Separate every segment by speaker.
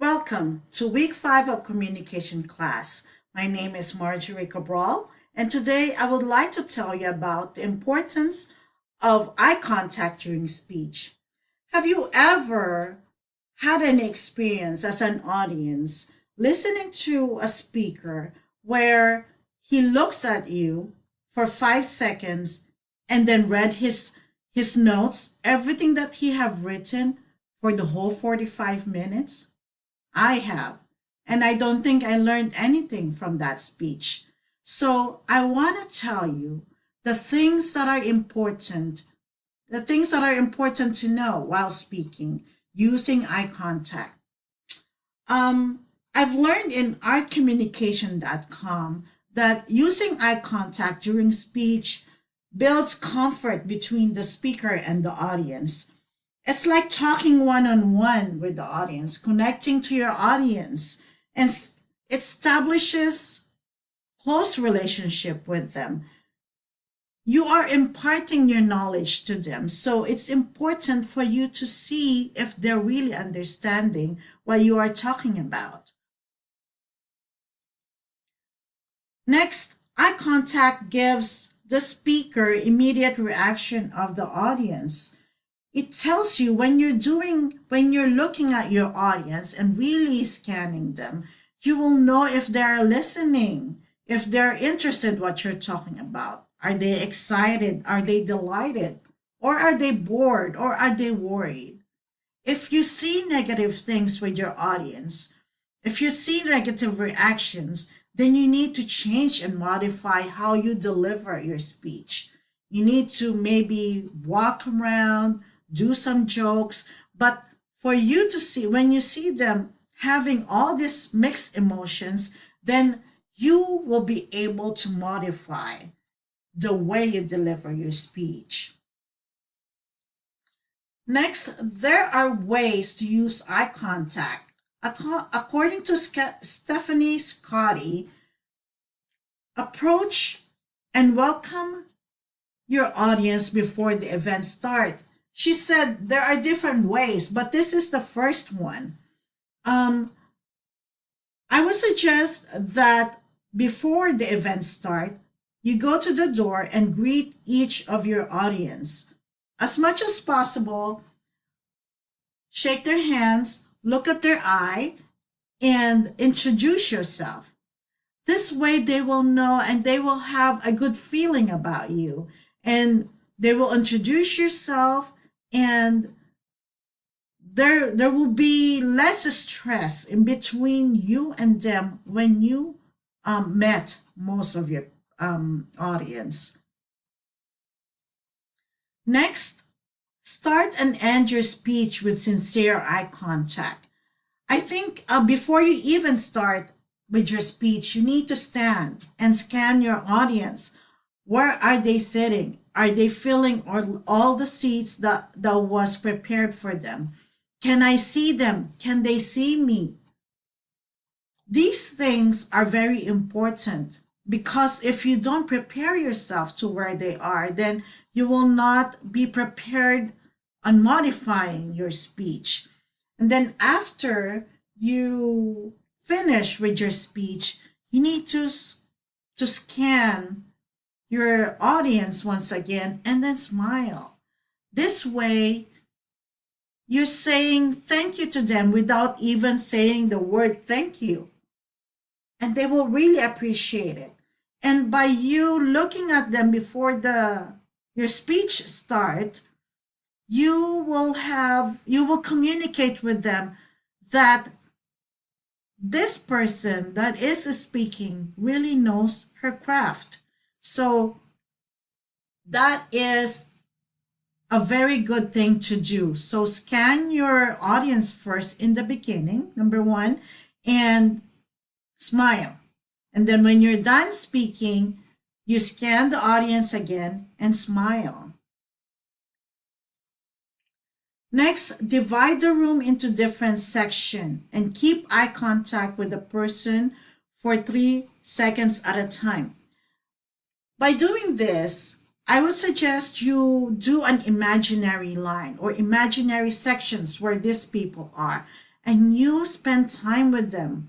Speaker 1: Welcome to week 5 of communication class. My name is Marjorie Cabral, and today I would like to tell you about the importance of eye contact during speech. Have you ever had an experience as an audience listening to a speaker where he looks at you for 5 seconds and then read his notes, everything that he have written for the whole 45 minutes? I have. And I don't think I learned anything from that speech. So I want to tell you the things that are important, the things that are important to know while speaking using eye contact. I've learned in artcommunication.com that using eye contact during speech builds comfort between the speaker and the audience. It's like talking one on one with the audience, connecting to your audience, and it establishes close relationship with them. You are imparting your knowledge to them, so it's important for you to see if they're really understanding what you are talking about. Next, eye contact gives the speaker immediate reaction of the audience. It tells you when you're looking at your audience and really scanning them, you will know if they're listening, if they're interested what you're talking about. Are they excited? Are they delighted? Or are they bored? Or are they worried? If you see negative things with your audience, if you see negative reactions, then you need to change and modify how you deliver your speech. You need to maybe walk around, do some jokes, but for you to see, when you see them having all these mixed emotions, then you will be able to modify the way you deliver your speech. Next, there are ways to use eye contact. According to Stephanie Scotty, approach and welcome your audience before the event starts. She said there are different ways, but this is the first one. I would suggest that before the event start, you go to the door and greet each of your audience. As much as possible, shake their hands, look at their eye, and introduce yourself. This way they will know and they will have a good feeling about you. And they will introduce yourself, and there will be less stress in between you and them when you met most of your audience. Next, start and end your speech with sincere eye contact. I think before you even start with your speech, you need to stand and scan your audience. Where are they sitting? Are they filling all the seats that was prepared for them? Can I see them? Can they see me? These things are very important because if you don't prepare yourself to where they are, then you will not be prepared on modifying your speech. And then after you finish with your speech, you need to scan your audience once again and then smile. This way, you're saying thank you to them without even saying the word thank you. And they will really appreciate it. And by you looking at them before your speech start, you will communicate with them that this person that is speaking really knows her craft. So that is a very good thing to do. So scan your audience first in the beginning, number one, and smile. And then when you're done speaking, you scan the audience again and smile. Next, divide the room into different sections and keep eye contact with the person for 3 seconds at a time. By doing this, I would suggest you do an imaginary line or imaginary sections where these people are. and you spend time with them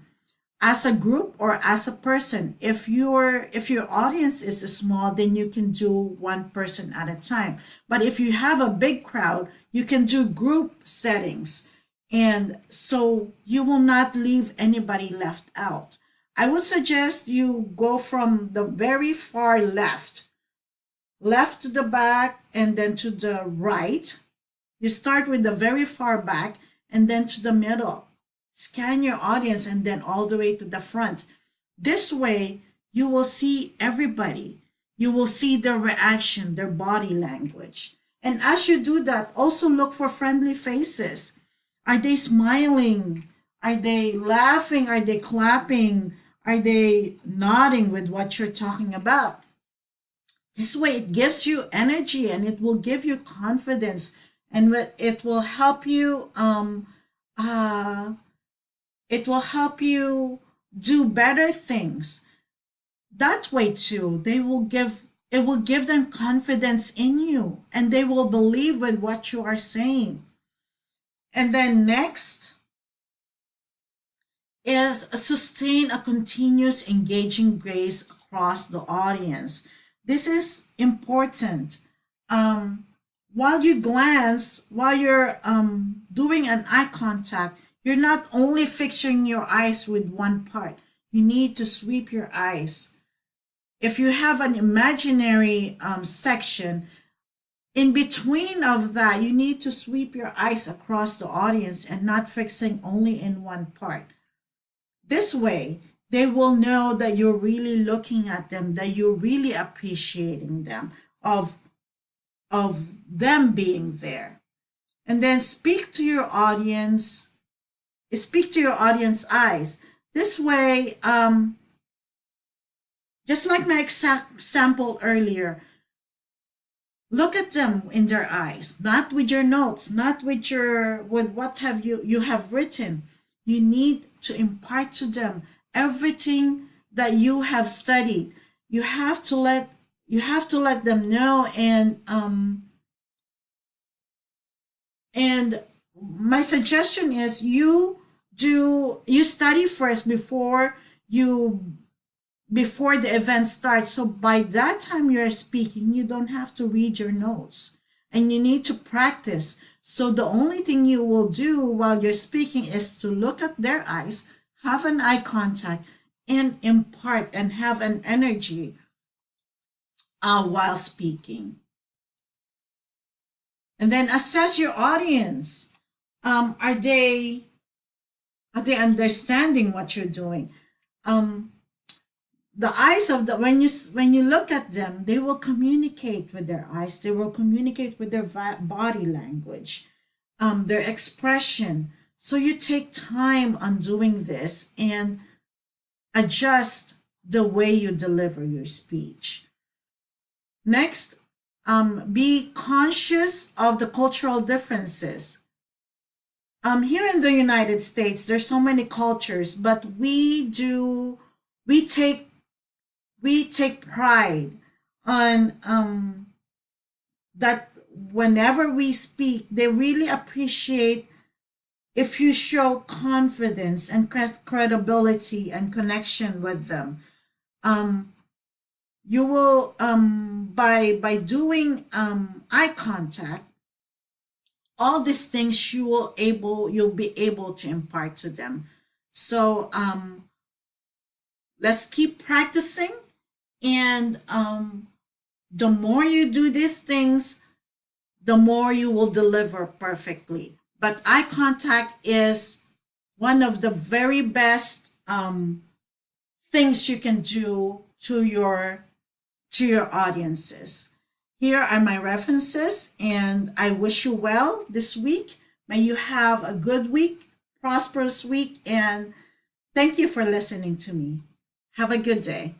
Speaker 1: as a group or as a person. If your audience is small, then you can do one person at a time. But if you have a big crowd, you can do group settings, and so you will not leave anybody left out. I would suggest you go from the very far left to the back, and then to the right. You start with the very far back and then to the middle. Scan your audience and then all the way to the front. This way, you will see everybody. You will see their reaction, their body language. And as you do that, also look for friendly faces. Are they smiling? Are they laughing? Are they clapping? Are they nodding with what you're talking about? This way, it gives you energy and it will give you confidence, and it will help you. Uh, it will help you do better things. That way too, it will give them confidence in you, and they will believe with what you are saying. And then next is sustain a continuous engaging gaze across the audience. This is important. While you glance, while you're doing an eye contact, you're not only fixing your eyes with one part. You need to sweep your eyes. If you have an imaginary section, in between of that, you need to sweep your eyes across the audience and not fixing only in one part. This way, they will know that you're really looking at them, that you're really appreciating them, of them being there. And then speak to your audience eyes. This way, just like my exact sample earlier, look at them in their eyes, not with your notes, not with what have you have written. You need to impart to them everything that you have studied. You have to let them know, and my suggestion is you study first before the event starts. So by that time you're speaking, you don't have to read your notes, and you need to practice. So the only thing you will do while you're speaking is to look at their eyes, have an eye contact, and impart and have an energy while speaking. And then assess your audience. Are they understanding what you're doing? The eyes of the when you look at them, they will communicate with their eyes. They will communicate with their body language, their expression. So you take time on doing this and adjust the way you deliver your speech. Next, be conscious of the cultural differences. Here in the United States, there's so many cultures, but we take pride on that whenever we speak, they really appreciate if you show confidence and credibility and connection with them. You will by doing eye contact, all these things you'll be able to impart to them. So let's keep practicing, and the more you do these things, the more you will deliver perfectly. But eye contact is one of the very best things you can do to your audiences. Here are my references, and I wish you well this week. May you have a good week, prosperous week, and thank you for listening to me. Have a good day.